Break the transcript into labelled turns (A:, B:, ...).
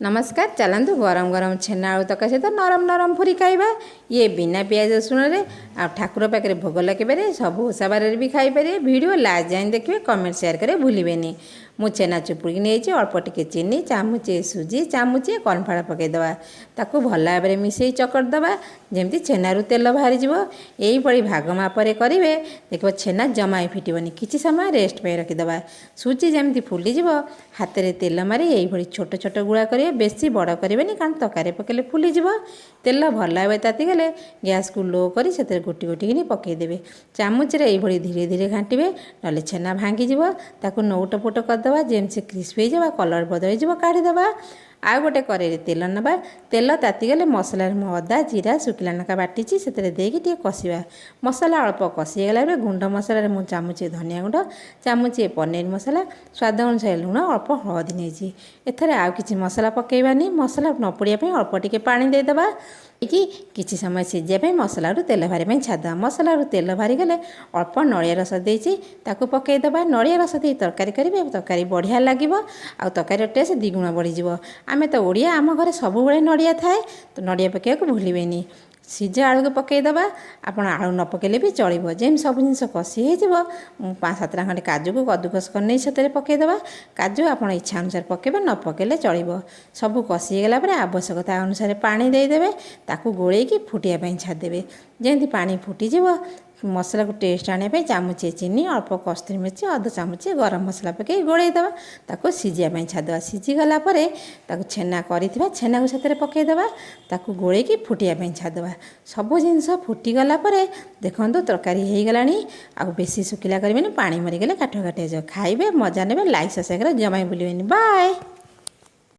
A: नमस्कार। चलतु गरम गरम छेना आलू तक सहित नरम नरम पूरी खाइबा। ये बिना पियाज रसुण आ ठाकुर पाखे भोग लगे सब ओषा बार भी खाईपर। वीडियो लास्ट जाए देखिए, कमेंट शेयर करें भूलें। मु छेना चुपुड़ी नहीं अल्प टिके चीनी चामुचे सुजी चामुचे कॉर्नफ्लावर पकईदे ताकू भल भाव में मिसई चकटदबा जमी छेनारू तेल बाहरी यही भाग मापर करेंगे। देख छेना जमा फिटबनी किसी समय रेस्ट पे रखीदे। सुजी जमी फुलीज हाथ में तेल मारी यही छोट छोट गुड़ा करेंगे, बेसी बड़ करेंगे कारण तरकारी पकड़े फुलीज। तेल भल भाव तातीगले गैस को लो कर गोटी गोटी कि पकईदे। चामुचे यही धीरे धीरे घाटे ना छेना भांगीज ताकू नौट पोट करदे जमी क्रिस्पी हो कलर बदल काढ़ीदे। आउ गोटे कड़े तेल ना तेल तातीगले मसला अदा जीरा शुखिला लंका बाटी से देकी कषा मसला अल्प कषिगला गुंड मसला मुझे चामुचे धनिया गुंड चामुचे पनीर मसला स्वाद अनुसार लुण अल्प हलदी नहीं। एथर आउ कि मसला पकईबानी मसला न पड़ापी अल्प टिके पानी देदेबा कि समय सीझापी मसलू तेल बाहर छादा। मसलू तेल बाहरी गले अल्प नड़िया रस देती पकईदे। नड़िया रस दे तरकारी करेंगे तरकारी बढ़िया लगे आ तरकारी टेस्ट द्विगुण बढ़ीज। आम तो ओडिया आम घर सब नड़िया थाए तो नड़िया पकड़ा भूलें। सीझा आलू को पकईदे आप आलू न पकड़े भी चलो जमी सब जिन कषि हो 5-7टा खंडे काजू को कद्दूकस कर से पकईदे। काजू आप इच्छा अनुसार पकड़े न पकड़े चलो। सब कषिगला आवश्यकता अनुसार पानी देदेवे ताकू गोल फुटिया छाड़देवे। जमी पानी फुटीज मसला को टेस्ट आने चामुचे चीनी अल्प कस्तूरी मिर्च अध चामुचे गरम मसला पकई गोलईदे ताकू सीझापी छाड़देवा। सीझीगला छेना कर छेना को साथ पकईदे ताकू गोल फुटिया छाड़देवा। सब जिनस फुटीगला देखो तरकारी हो गला। आ बेसी शुखिला करेंगे पानी मरीगले काठुआ काठिया खाइबे मजा ने लाइक सब्सक्राइब जमा भूलें। बाय।